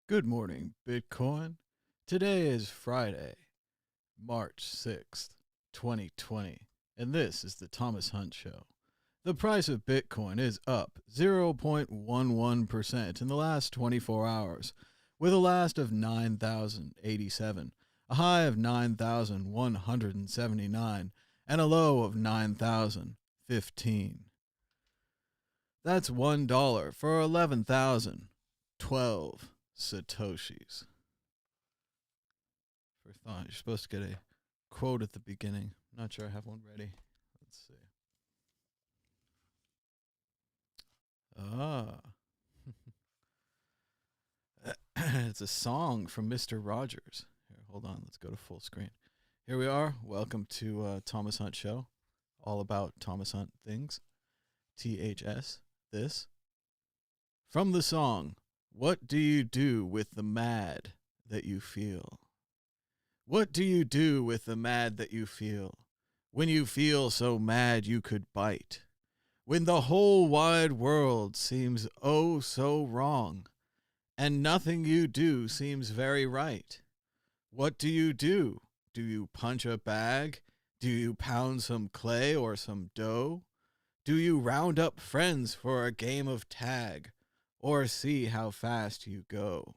Good morning, Bitcoin. Today is Friday, March 6th, 2020, and this is the Thomas Hunt Show. The price of Bitcoin is up 0.11% in the last 24 hours, with a last of 9,087, a high of 9,179, and a low of 9,015. That's $1 for 11,012 Satoshis. For thought, you're supposed to get a quote at the beginning. I'm not sure I have one ready. Let's see. Ah. It's a song from Mr. Rogers. Here, hold on. Let's go to full screen. Here we are. Welcome to Thomas Hunt Show. All about Thomas Hunt things. THS. This. From the song, what do you do with the mad that you feel? What do you do with the mad that you feel? When you feel so mad you could bite? When the whole wide world seems oh so wrong, and nothing you do seems very right? What do you do? Do you punch a bag? Do you pound some clay or some dough? Do you round up friends for a game of tag, or see how fast you go?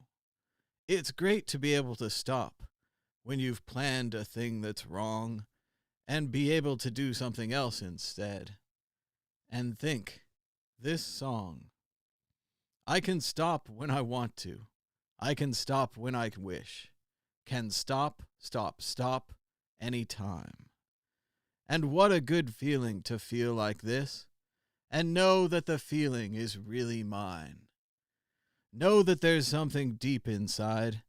It's great to be able to stop when you've planned a thing that's wrong and be able to do something else instead. And think, this song. I can stop when I want to. I can stop when I wish. Can stop, anytime. And what a good feeling to feel like this, and know that the feeling is really mine. Know that there's something deep inside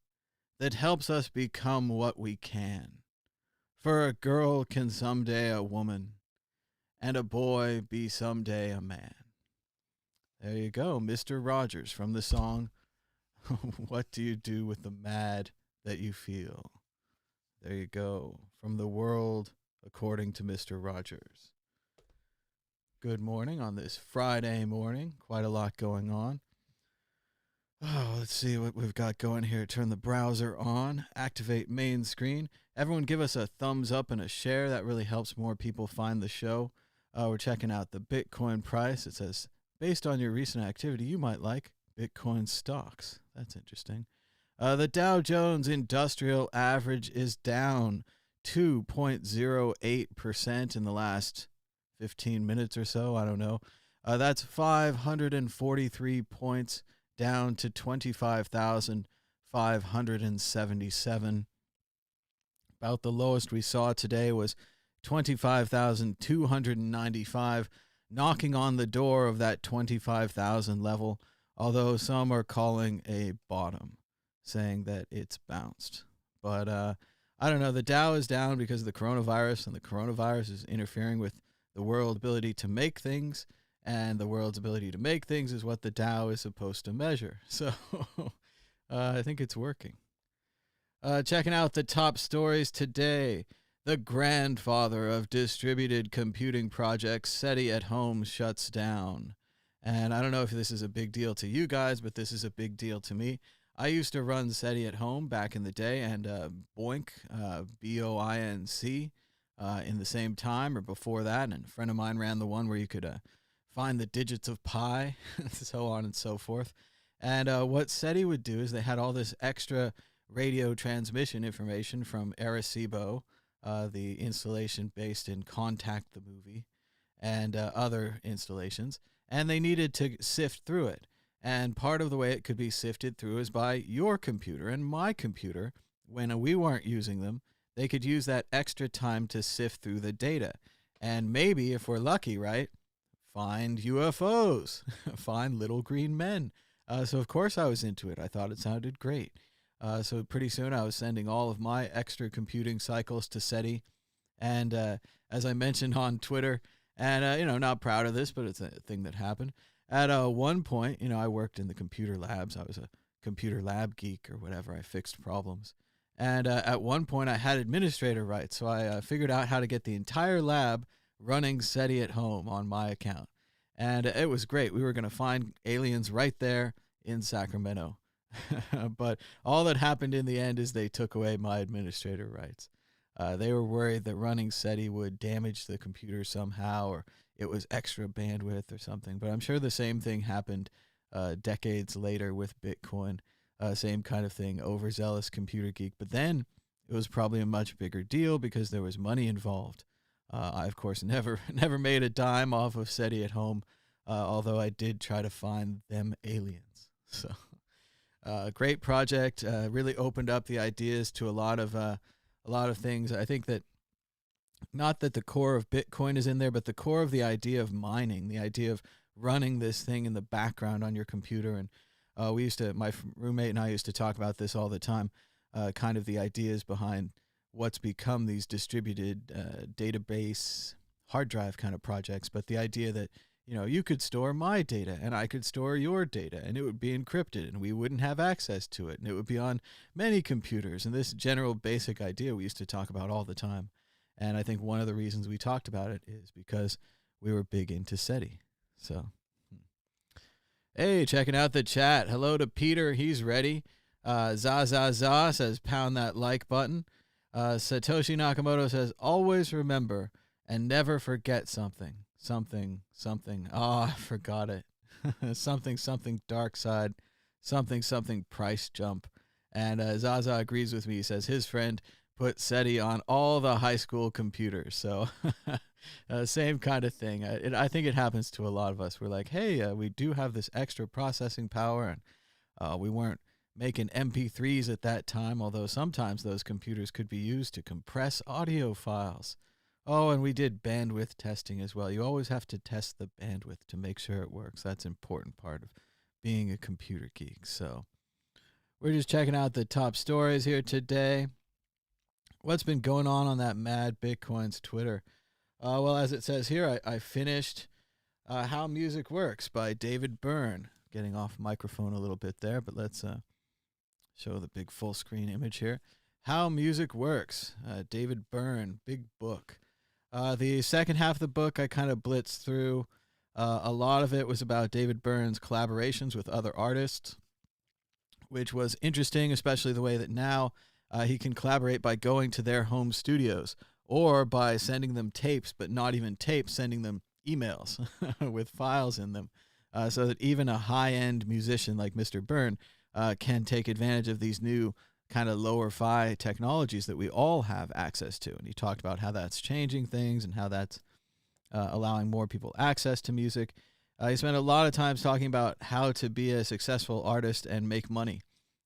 that helps us become what we can. For a girl can someday a woman, and a boy be someday a man. There you go, Mr. Rogers from the song, What Do You Do With the Mad That You Feel? There you go, from the world according to Mr. Rogers. Good morning on this Friday morning. Quite a lot going on. Oh, let's see what we've got going here. Turn the browser on, activate main screen. Everyone give us a thumbs up and a share. That really helps more people find the show. We're checking out the Bitcoin price. It says, based on your recent activity, you might like Bitcoin stocks. That's interesting. The Dow Jones Industrial Average is down 2.08% in the last 15 minutes or so. I don't know. That's 543 points down to 25,577. About the lowest we saw today was 25,295, knocking on the door of that 25,000 level, although some are calling a bottom, saying that it's bounced. But I don't know. The Dow is down because of the coronavirus, and the coronavirus is interfering with the world's ability to make things, and the world's ability to make things is what the Dow is supposed to measure. So I think it's working. Checking out the top stories today. The grandfather of distributed computing projects, Seti at home, shuts down. And I don't know if this is a big deal to you guys, but this is a big deal to me. I used to run Seti at home back in the day, and Boinc, B-O-I-N-C, in the same time or before that. And a friend of mine ran the one where you could find the digits of pi, so on and so forth. And what Seti would do is they had all this extra radio transmission information from Arecibo, the installation based in Contact the Movie, and other installations, and they needed to sift through it. And part of the way it could be sifted through is by your computer and my computer. When we weren't using them, they could use that extra time to sift through the data. And maybe, if we're lucky, right, find UFOs, find little green men. So, of course, I was into it. I thought it sounded great. So pretty soon I was sending all of my extra computing cycles to Seti. And as I mentioned on Twitter, and, not proud of this, but it's a thing that happened. At one point, I worked in the computer labs. I was a computer lab geek or whatever. I fixed problems. And at one point, I had administrator rights. So I figured out how to get the entire lab running Seti at home on my account. And it was great. We were going to find aliens right there in Sacramento. But all that happened in the end is they took away my administrator rights. They were worried that running Seti would damage the computer somehow, or it was extra bandwidth or something. But I'm sure the same thing happened decades later with Bitcoin. Same kind of thing, overzealous computer geek. But then it was probably a much bigger deal because there was money involved. I, of course, never made a dime off of Seti at home, although I did try to find them aliens. So, great project. Really opened up the ideas to a lot of things. I think that not that the core of Bitcoin is in there, but the core of the idea of mining, the idea of running this thing in the background on your computer. And my roommate and I used to talk about this all the time, kind of the ideas behind what's become these distributed database hard drive kind of projects. But the idea that, you could store my data and I could store your data and it would be encrypted and we wouldn't have access to it and it would be on many computers. And this general basic idea we used to talk about all the time. And I think one of the reasons we talked about it is because we were big into Seti. So, hey, checking out the chat. Hello to Peter. He's ready. Za says, pound that like button. Satoshi Nakamoto says, always remember and never forget something. Something. I forgot it. something dark side. Something price jump. And Zaza agrees with me. He says his friend put Seti on all the high school computers. So same kind of thing. I think it happens to a lot of us. We're like, hey, we do have this extra processing power, and we weren't making MP3s at that time, although sometimes those computers could be used to compress audio files. Oh, and we did bandwidth testing as well. You always have to test the bandwidth to make sure it works. That's an important part of being a computer geek. So we're just checking out the top stories here today. What's been going on that Mad Bitcoin's Twitter? Well, as it says here, I finished How Music Works by David Byrne. Getting off microphone a little bit there, but let's show the big full screen image here. How Music Works, David Byrne, big book. The second half of the book I kind of blitzed through. A lot of it was about David Byrne's collaborations with other artists, which was interesting, especially the way that now he can collaborate by going to their home studios or by sending them tapes, but not even tapes, sending them emails with files in them, so that even a high-end musician like Mr. Byrne can take advantage of these new kind of lower-fi technologies that we all have access to. And he talked about how that's changing things and how that's allowing more people access to music. He spent a lot of time talking about how to be a successful artist and make money.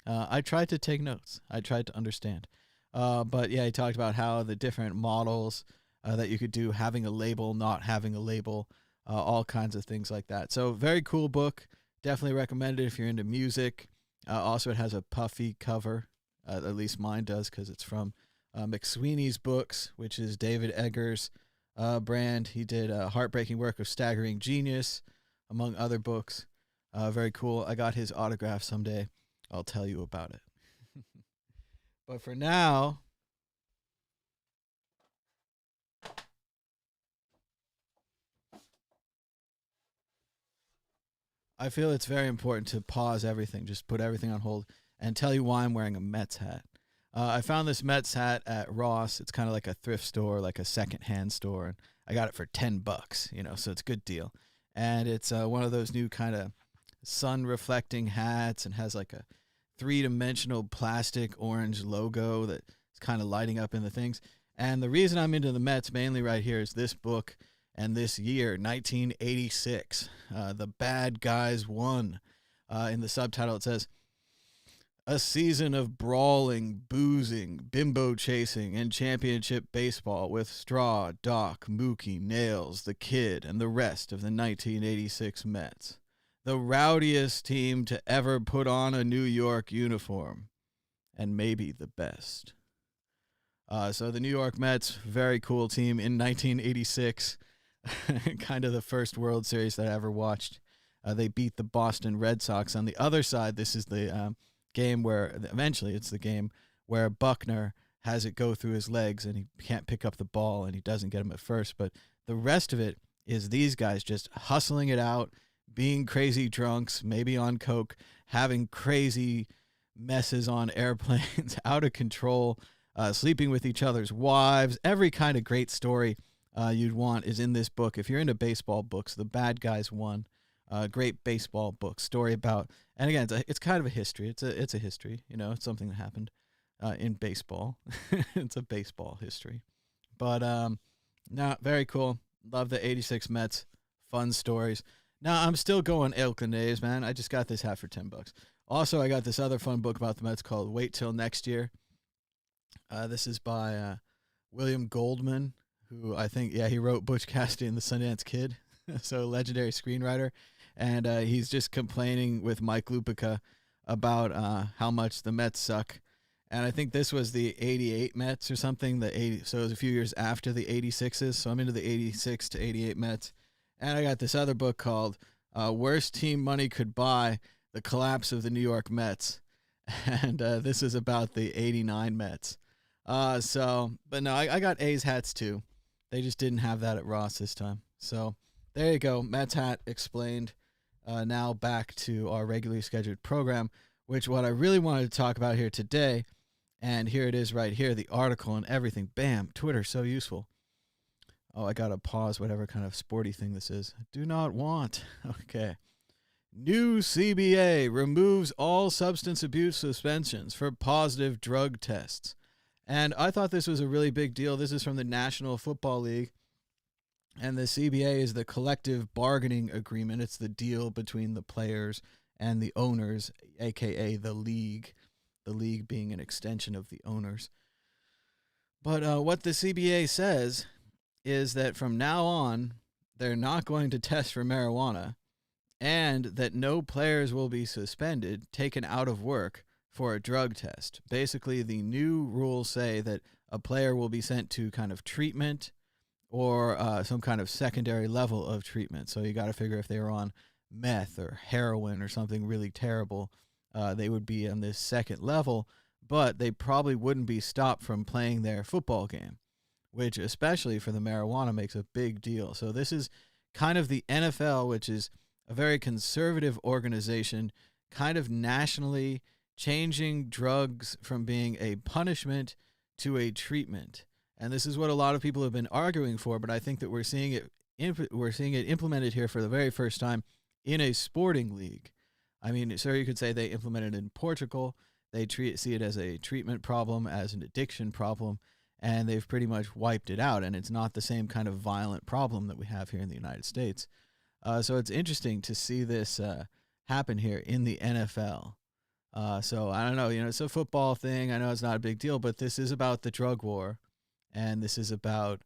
I tried to take notes. I tried to understand. But yeah, he talked about how the different models that you could do, having a label, not having a label, all kinds of things like that. So very cool book. Definitely recommend it if you're into music. Also, it has a puffy cover. At least mine does, because it's from McSweeney's Books, which is David Eggers' brand. He did Heartbreaking Work of Staggering Genius, among other books. Very cool. I got his autograph someday. I'll tell you about it. But for now, I feel it's very important to pause everything, just put everything on hold, and tell you why I'm wearing a Mets hat. I found this Mets hat at Ross. It's kind of like a thrift store, like a secondhand store, and I got it for $10, so it's a good deal. And it's one of those new kind of sun-reflecting hats and has like a three-dimensional plastic orange logo that's kind of lighting up in the things. And the reason I'm into the Mets mainly right here is this book and this year, 1986. The Bad Guys Won. In the subtitle it says, a season of brawling, boozing, bimbo chasing, and championship baseball with Straw, Doc, Mookie, Nails, the Kid, and the rest of the 1986 Mets. The rowdiest team to ever put on a New York uniform, and maybe the best. So the New York Mets, very cool team in 1986, kind of the first World Series that I ever watched. They beat the Boston Red Sox. On the other side, this is the game where, eventually it's the game where Buckner has it go through his legs and he can't pick up the ball and he doesn't get him at first. But the rest of it is these guys just hustling it out, being crazy drunks, maybe on coke, having crazy messes on airplanes, out of control, sleeping with each other's wives. Every kind of great story you'd want is in this book. If you're into baseball books, The Bad Guys Won, great baseball book, story about, and again, it's kind of a history. It's a history, it's something that happened in baseball. It's a baseball history. But no, very cool. Love the 86 Mets. Fun stories. Now, I'm still going El Canades, man. I just got this hat for $10. Also, I got this other fun book about the Mets called Wait Till Next Year. This is by William Goldman, who I think, he wrote Butch Cassidy and the Sundance Kid, so legendary screenwriter. And he's just complaining with Mike Lupica about how much the Mets suck. And I think this was the 88 Mets or something, so it was a few years after the 86s. So I'm into the 86 to 88 Mets. And I got this other book called Worst Team Money Could Buy, The Collapse of the New York Mets. And this is about the 89 Mets. But no, I got A's hats too. They just didn't have that at Ross this time. So there you go. Mets hat explained. Now back to our regularly scheduled program, which what I really wanted to talk about here today. And here it is right here, the article and everything. Bam, Twitter, so useful. Oh, I got to pause whatever kind of sporty thing this is. Do not want. Okay. New CBA removes all substance abuse suspensions for positive drug tests. And I thought this was a really big deal. This is from the National Football League. And the CBA is the collective bargaining agreement. It's the deal between the players and the owners, a.k.a. the league being an extension of the owners. But what the CBA says is that from now on, they're not going to test for marijuana, and that no players will be suspended, taken out of work for a drug test. Basically, the new rules say that a player will be sent to kind of treatment or some kind of secondary level of treatment. So you got to figure if they were on meth or heroin or something really terrible, they would be on this second level, but they probably wouldn't be stopped from playing their football game, which especially for the marijuana makes a big deal. So this is kind of the NFL, which is a very conservative organization, kind of nationally changing drugs from being a punishment to a treatment. And this is what a lot of people have been arguing for, but I think that we're seeing it implemented here for the very first time in a sporting league. I mean, so you could say they implemented it in Portugal. They see it as a treatment problem, as an addiction problem, and they've pretty much wiped it out. And it's not the same kind of violent problem that we have here in the United States. So it's interesting to see this happen here in the NFL. So I don't know, it's a football thing. I know it's not a big deal, but this is about the drug war, and this is about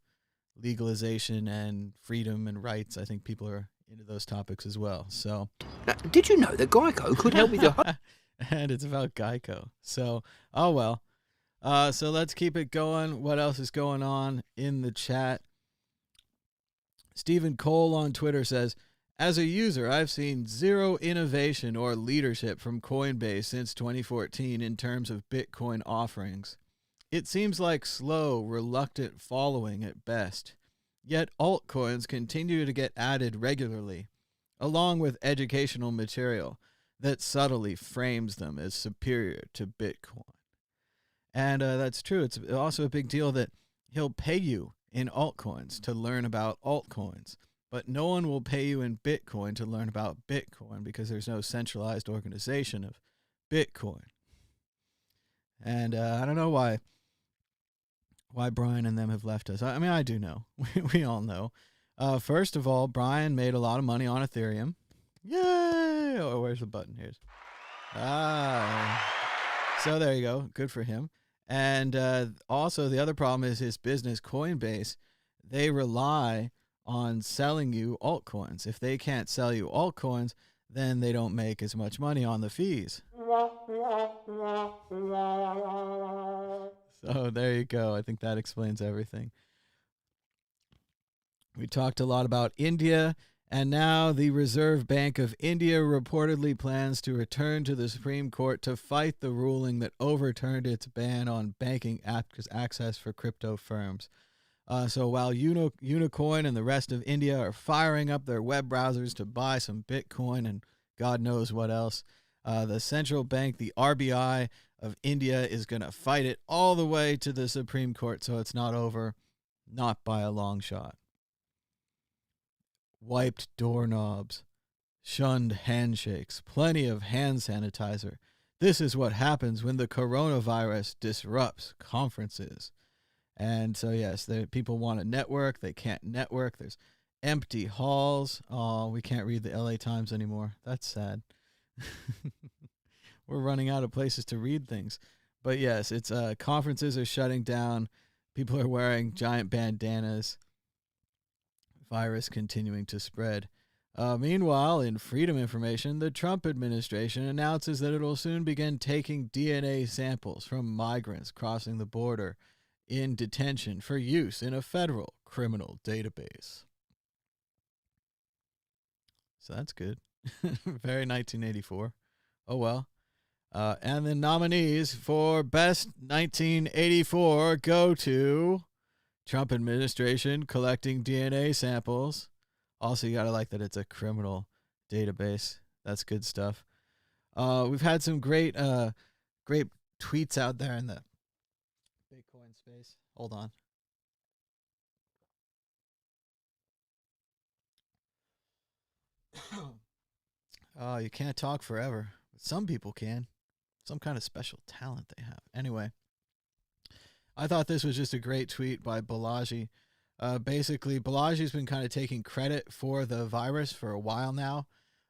legalization and freedom and rights. I think people are into those topics as well. So, did you know that Geico could help with your... And it's about Geico. So, oh well. So let's keep it going. What else is going on in the chat? Stephen Cole on Twitter says, as a user, I've seen zero innovation or leadership from Coinbase since 2014 in terms of Bitcoin offerings. It seems like slow, reluctant following at best. Yet altcoins continue to get added regularly, along with educational material that subtly frames them as superior to Bitcoin. And that's true. It's also a big deal that he'll pay you in altcoins to learn about altcoins, but no one will pay you in Bitcoin to learn about Bitcoin because there's no centralized organization of Bitcoin. And I don't know why Brian and them have left us. I mean, I do know. We all know. First of all, Brian made a lot of money on Ethereum. Yay! Oh, where's the button? Here's. So there you go. Good for him. And also, the other problem is his business, Coinbase. They rely on selling you altcoins. If they can't sell you altcoins, then they don't make as much money on the fees. So there you go. I think that explains everything. We talked a lot about India, and now the Reserve Bank of India reportedly plans to return to the Supreme Court to fight the ruling that overturned its ban on banking access for crypto firms. So while Unicoin and the rest of India are firing up their web browsers to buy some Bitcoin and God knows what else, the central bank, the RBI of India, is going to fight it all the way to the Supreme Court, so it's not over, not by a long shot. Wiped doorknobs, shunned handshakes, plenty of hand sanitizer. This is what happens when the coronavirus disrupts conferences. And so, yes, people want to network. They can't network. There's empty halls. Oh, we can't read the LA Times anymore. That's sad. We're running out of places to read things. But yes, it's conferences are shutting down. People are wearing giant bandanas. Virus continuing to spread. Meanwhile, in freedom information, the Trump administration announces that it will soon begin taking DNA samples from migrants crossing the border in detention for use in a federal criminal database. So that's good. Very 1984. Oh, well. And the nominees for Best 1984 go to Trump administration collecting DNA samples. Also, you got to like that it's a criminal database. That's good stuff. We've had some great tweets out there in the Bitcoin space. Hold on. Oh, you can't talk forever. But some people can. Some kind of special talent they have. Anyway, I thought this was just a great tweet by Balaji. Basically, Balaji's been kind of taking credit for the virus for a while now.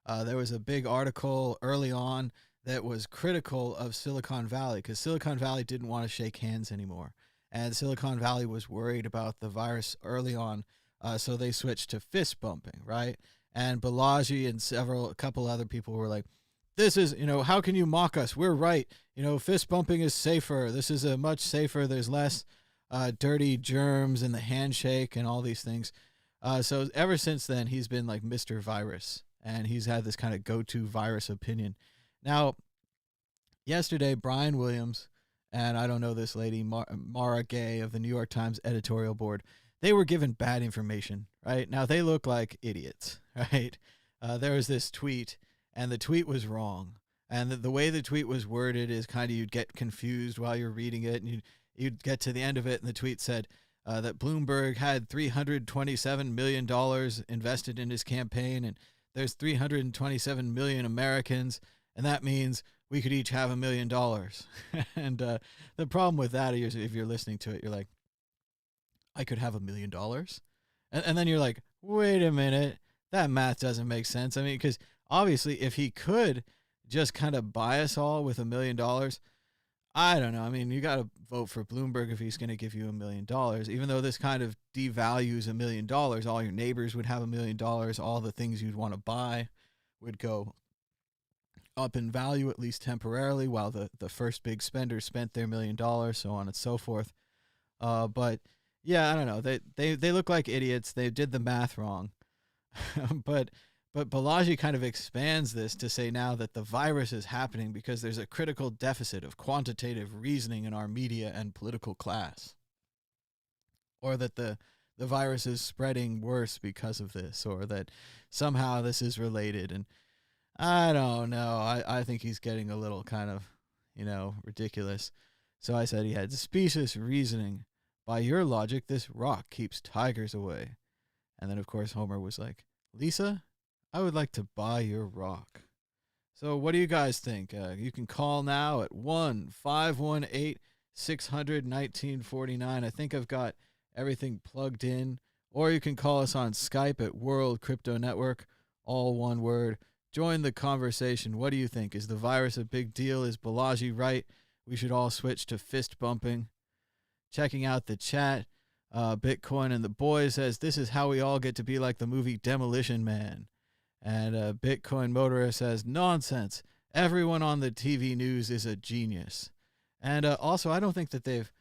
There was a big article early on that was critical of Silicon Valley because Silicon Valley didn't want to shake hands anymore. And Silicon Valley was worried about the virus early on, so they switched to fist bumping, right? And Balaji and a couple other people were like, this is, how can you mock us? We're right. Fist bumping is safer. This is a much safer. There's less dirty germs in the handshake and all these things. So ever since then, he's been like Mr. Virus, and he's had this kind of go-to virus opinion. Now, yesterday, Brian Williams and I don't know this lady, Mara Gay of the New York Times editorial board, they were given bad information, right? Now, they look like idiots, right? There was this tweet, and the tweet was wrong. And the way the tweet was worded is kind of you'd get confused while you're reading it, and you'd get to the end of it, and the tweet said that Bloomberg had $327 million invested in his campaign, and there's 327 million Americans, and that means we could each have $1 million. And the problem with that is if you're listening to it, you're like, I could have $1 million? And then you're like, wait a minute, that math doesn't make sense. I mean, because obviously if he could just kind of buy us all with $1 million, I don't know. I mean, you got to vote for Bloomberg if he's going to give you $1 million, even though this kind of devalues $1 million. All your neighbors would have $1 million. All the things you'd want to buy would go up in value, at least temporarily, while the first big spenders spent their $1 million, so on and so forth. But yeah, I don't know. They look like idiots. They did the math wrong. But Balaji kind of expands this to say now that the virus is happening because there's a critical deficit of quantitative reasoning in our media and political class. Or that the virus is spreading worse because of this, or that somehow this is related. And I don't know. I think he's getting a little kind of, ridiculous. So I said he had specious reasoning. By your logic, this rock keeps tigers away. And then, of course, Homer was like, Lisa, I would like to buy your rock. So what do you guys think? You can call now at 1-518-600-1949. I think I've got everything plugged in. Or you can call us on Skype at World Crypto Network, all one word. Join the conversation. What do you think? Is the virus a big deal? Is Balaji right? We should all switch to fist bumping. Checking out the chat. Bitcoin and the Boys says, this is how we all get to be like the movie Demolition Man. And Bitcoin Motorist says, nonsense. Everyone on the TV news is a genius. And also, I don't think that they've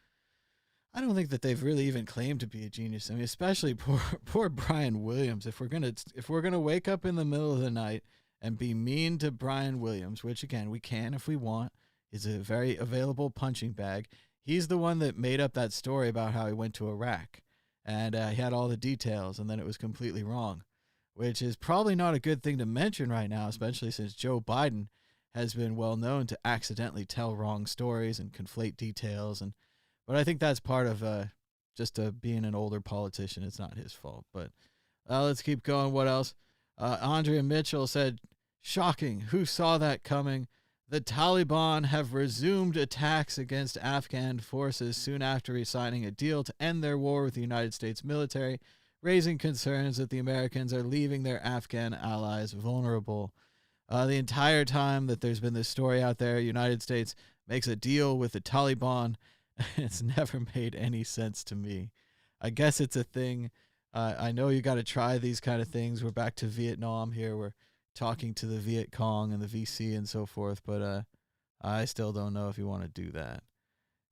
really even claimed to be a genius. I mean, especially poor Brian Williams. If we're gonna wake up in the middle of the night and be mean to Brian Williams, which again we can if we want, is a very available punching bag. He's the one that made up that story about how he went to Iraq. and he had all the details, and then it was completely wrong, which is probably not a good thing to mention right now, especially since Joe Biden has been well known to accidentally tell wrong stories and conflate details. But I think that's part of just being an older politician. It's not his fault. But let's keep going. What else? Andrea Mitchell said, shocking. Who saw that coming? The Taliban have resumed attacks against Afghan forces soon after signing a deal to end their war with the United States military, raising concerns that the Americans are leaving their Afghan allies vulnerable. The entire time that there's been this story out there, United States makes a deal with the Taliban. It's never made any sense to me. I guess it's a thing. I know you got to try these kind of things. We're back to Vietnam here. We're talking to the Viet Cong and the VC and so forth, but I still don't know if you want to do that.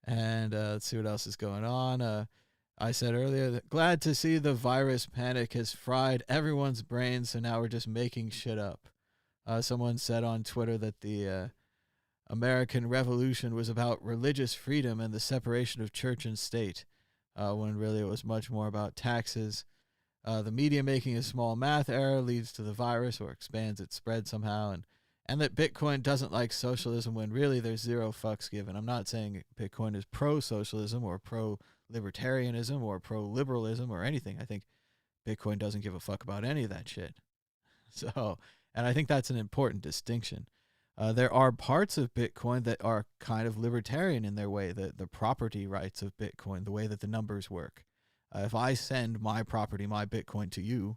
And let's see what else is going on. I said earlier that glad to see the virus panic has fried everyone's brains, so now we're just making shit up. Someone said on Twitter that the American Revolution was about religious freedom and the separation of church and state, when really it was much more about taxes. The media making a small math error leads to the virus or expands its spread somehow, and that Bitcoin doesn't like socialism when really there's zero fucks given. I'm not saying Bitcoin is pro-socialism or pro-libertarianism or pro-liberalism or anything. I think Bitcoin doesn't give a fuck about any of that shit. So, and I think that's an important distinction. There are parts of Bitcoin that are kind of libertarian in their way, the property rights of Bitcoin, the way that the numbers work. If I send my property, my Bitcoin to you,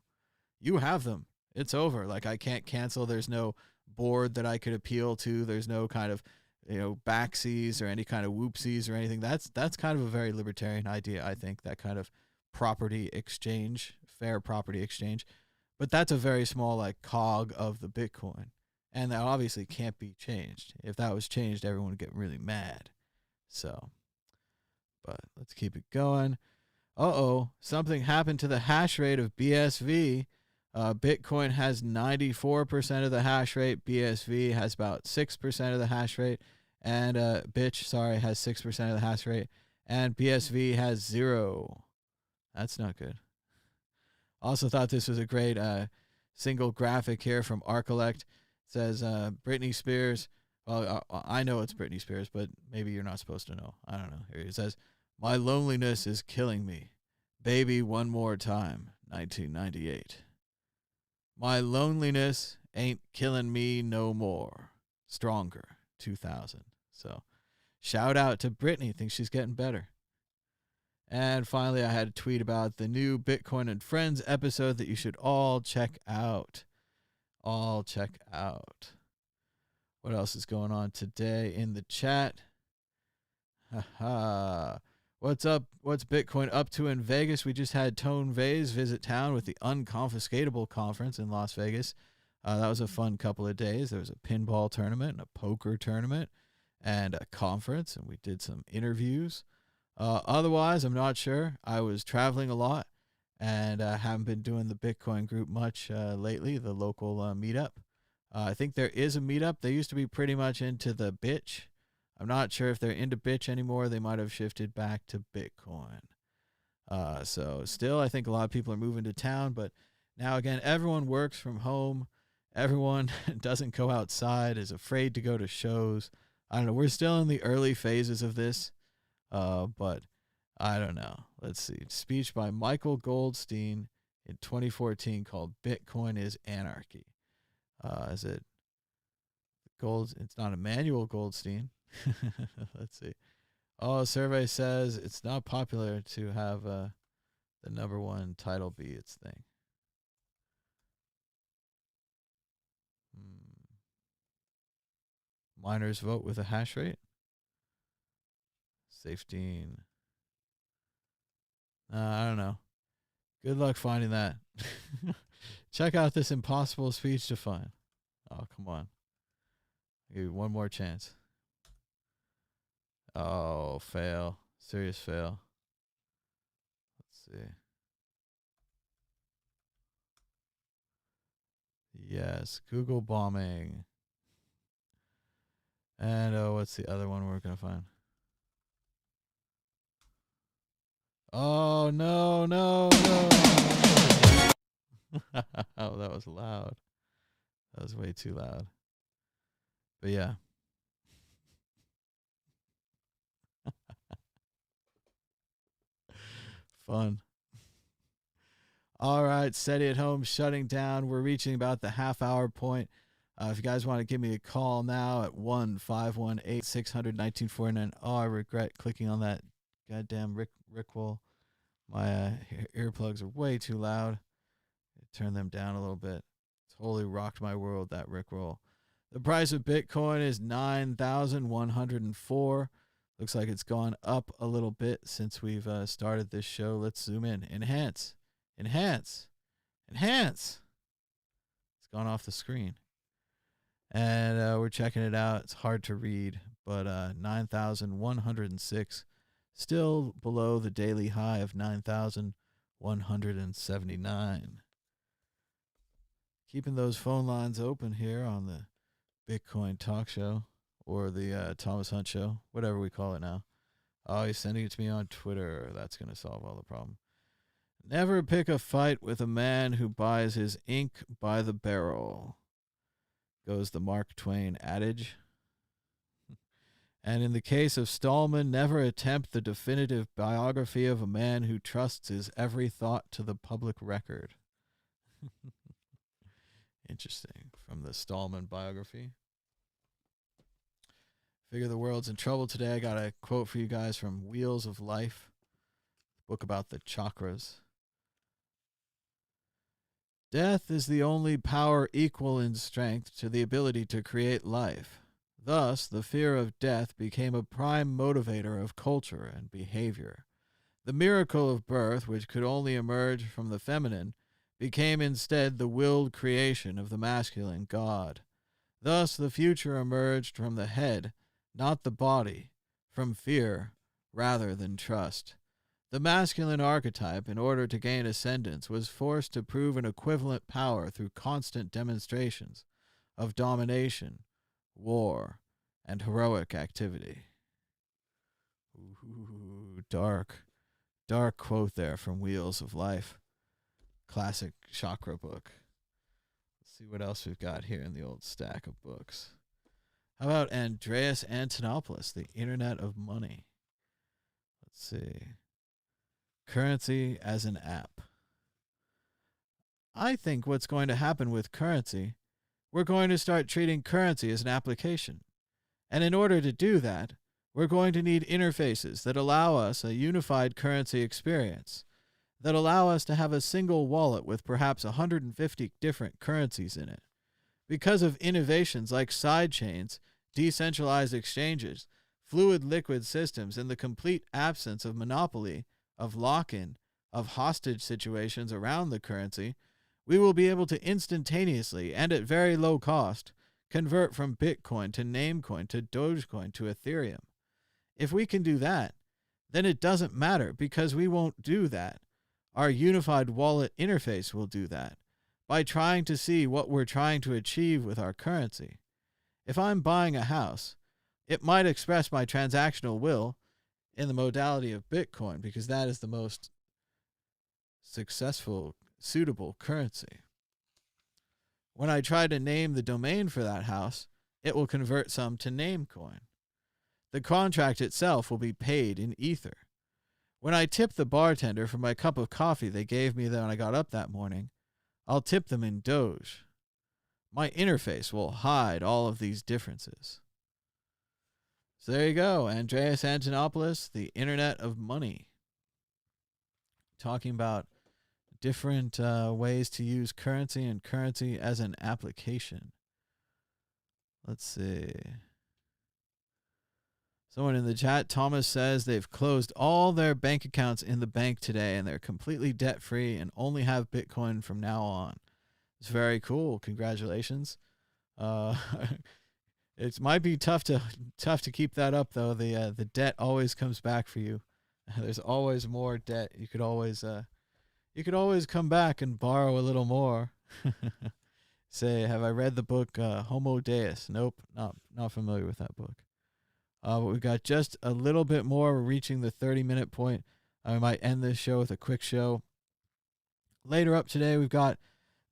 you have them. It's over. Like, I can't cancel. There's no board that I could appeal to. There's no kind of, backsies or any kind of whoopsies or anything. That's kind of a very libertarian idea, I think, that kind of property exchange, fair property exchange. But that's a very small, like, cog of the Bitcoin. And that obviously can't be changed. If that was changed, everyone would get really mad. So, but let's keep it going. Something happened to the hash rate of BSV. Bitcoin has 94% of the hash rate. BSV has about 6% of the hash rate. And has 6% of the hash rate. And BSV has 0. That's not good. Also thought this was a great single graphic here from Arcolect. It says Britney Spears. Well, I know it's Britney Spears, but maybe you're not supposed to know. I don't know. Here it says, my loneliness is killing me. Baby, one more time. 1998. My loneliness ain't killing me no more. Stronger. 2000. So, shout out to Britney. Think she's getting better. And finally, I had a tweet about the new Bitcoin and Friends episode that you should all check out. What else is going on today in the chat? What's up? What's Bitcoin up to in Vegas? We just had Tone Vase visit town with the Unconfiscatable Conference in Las Vegas. That was a fun couple of days. There was a pinball tournament and a poker tournament and a conference, and we did some interviews. Otherwise, I'm not sure. I was traveling a lot and haven't been doing the Bitcoin group much lately, the local meetup. I think there is a meetup. They used to be pretty much into the bitch. I'm not sure if they're into bitch anymore. They might have shifted back to Bitcoin. So still, I think a lot of people are moving to town. But now, again, everyone works from home. Everyone doesn't go outside, is afraid to go to shows. I don't know. We're still in the early phases of this. But I don't know. Let's see. Speech by Michael Goldstein in 2014 called Bitcoin is Anarchy. Is it Gold? It's not Emmanuel Goldstein. Let's see. Oh, survey says it's not popular to have the number one title be its thing. Miners vote with a hash rate. Safety. I don't know. Good luck finding that. Check out this impossible speech to find. Oh, come on. I'll give you one more chance. Oh, fail. Serious fail. Let's see. Yes, Google bombing. And what's the other one we're going to find? Oh, Oh, no, no, no. Oh, that was loud. That was way too loud. But yeah. Fun. All right, Seti at home shutting down. We're reaching about the half-hour point. If you guys want to give me a call now at 1-518-600-1949. Oh, I regret clicking on that goddamn Rickroll. My earplugs are way too loud. Turn them down a little bit. Totally rocked my world, that Rickroll. The price of Bitcoin is $9,104. Looks like it's gone up a little bit since we've started this show. Let's zoom in. Enhance. Enhance. Enhance. It's gone off the screen. And we're checking it out. It's hard to read, but 9,106. Still below the daily high of 9,179. Keeping those phone lines open here on the Bitcoin Talk Show or the Thomas Hunt Show, whatever we call it now. Oh, he's sending it to me on Twitter. That's going to solve all the problem. Never pick a fight with a man who buys his ink by the barrel, goes the Mark Twain adage. And in the case of Stallman, never attempt the definitive biography of a man who trusts his every thought to the public record. Interesting. From the Stallman biography. Figure the world's in trouble today. I got a quote for you guys from Wheels of Life, book about the chakras. Death is the only power equal in strength to the ability to create life. Thus, the fear of death became a prime motivator of culture and behavior. The miracle of birth, which could only emerge from the feminine, became instead the willed creation of the masculine God. Thus, the future emerged from the head, not the body, from fear rather than trust. The masculine archetype, in order to gain ascendance, was forced to prove an equivalent power through constant demonstrations of domination, war, and heroic activity. Ooh, dark quote there from Wheels of Life. Classic chakra book. Let's see what else we've got here in the old stack of books. How about Andreas Antonopoulos, The Internet of Money? Let's see. Currency as an app. I think what's going to happen with currency, we're going to start treating currency as an application. And in order to do that, we're going to need interfaces that allow us a unified currency experience, that allow us to have a single wallet with perhaps 150 different currencies in it. Because of innovations like sidechains, decentralized exchanges, fluid liquid systems, and the complete absence of monopoly, of lock-in, of hostage situations around the currency, we will be able to instantaneously and at very low cost convert from Bitcoin to Namecoin to Dogecoin to Ethereum. If we can do that, then it doesn't matter because we won't do that. Our unified wallet interface will do that by trying to see what we're trying to achieve with our currency. If I'm buying a house, it might express my transactional will in the modality of Bitcoin because that is the most successful, suitable currency. When I try to name the domain for that house, it will convert some to Namecoin. The contract itself will be paid in Ether. When I tip the bartender for my cup of coffee they gave me when I got up that morning, I'll tip them in Doge. My interface will hide all of these differences. So there you go, Andreas Antonopoulos, The Internet of Money. Talking about different ways to use currency and currency as an application. Let's see. Someone in the chat, Thomas, says they've closed all their bank accounts in the bank today and they're completely debt-free and only have Bitcoin from now on. It's very cool. Congratulations. It might be tough to keep that up though. The debt always comes back for you. There's always more debt. You could always come back and borrow a little more. Say, have I read the book Homo Deus? Nope, not familiar with that book. But we've got just a little bit more. We're reaching the 30-minute point. I might end this show with a quick show. Later up today, we've got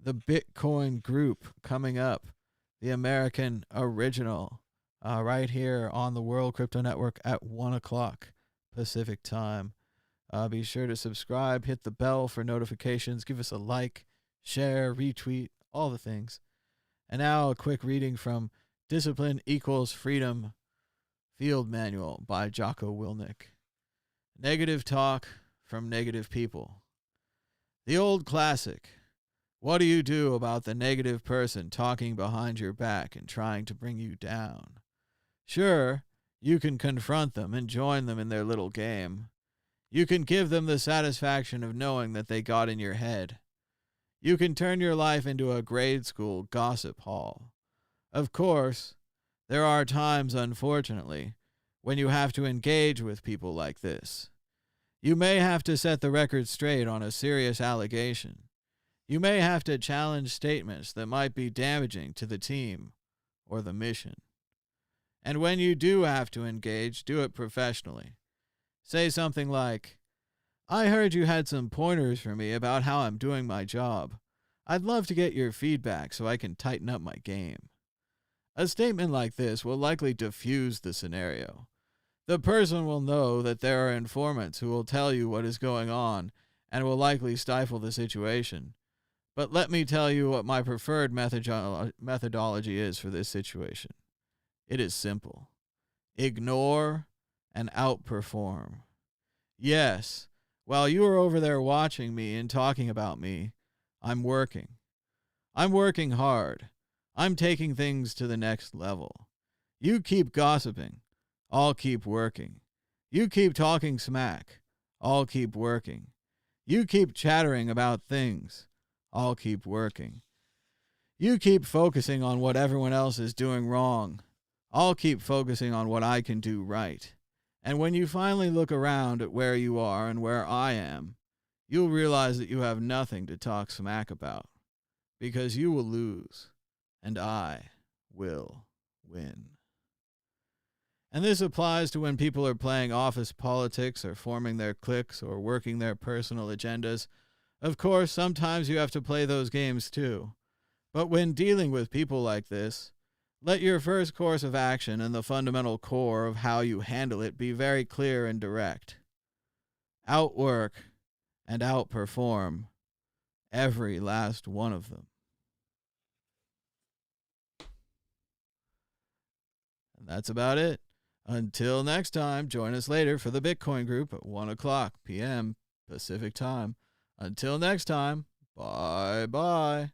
the Bitcoin group coming up, the American original, right here on the World Crypto Network at 1 o'clock Pacific time. Be sure to subscribe, hit the bell for notifications, give us a like, share, retweet, all the things. And now a quick reading from Discipline Equals Freedom Field Manual by Jocko Willink. Negative talk from negative people. The old classic. What do you do about the negative person talking behind your back and trying to bring you down? Sure, you can confront them and join them in their little game. You can give them the satisfaction of knowing that they got in your head. You can turn your life into a grade school gossip hall. Of course, there are times, unfortunately, when you have to engage with people like this. You may have to set the record straight on a serious allegation. You may have to challenge statements that might be damaging to the team or the mission. And when you do have to engage, do it professionally. Say something like, I heard you had some pointers for me about how I'm doing my job. I'd love to get your feedback so I can tighten up my game. A statement like this will likely diffuse the scenario. The person will know that there are informants who will tell you what is going on and will likely stifle the situation. But let me tell you what my preferred methodology is for this situation. It is simple. Ignore and outperform. Yes, while you are over there watching me and talking about me, I'm working. I'm working hard. I'm taking things to the next level. You keep gossiping. I'll keep working. You keep talking smack. I'll keep working. You keep chattering about things. I'll keep working. You keep focusing on what everyone else is doing wrong. I'll keep focusing on what I can do right. And when you finally look around at where you are and where I am, you'll realize that you have nothing to talk smack about. Because you will lose, and I will win. And this applies to when people are playing office politics or forming their cliques or working their personal agendas. Of course, sometimes you have to play those games too. But when dealing with people like this, let your first course of action and the fundamental core of how you handle it be very clear and direct. Outwork and outperform every last one of them. And that's about it. Until next time, join us later for the Bitcoin group at 1 o'clock p.m. Pacific time. Until next time, bye-bye.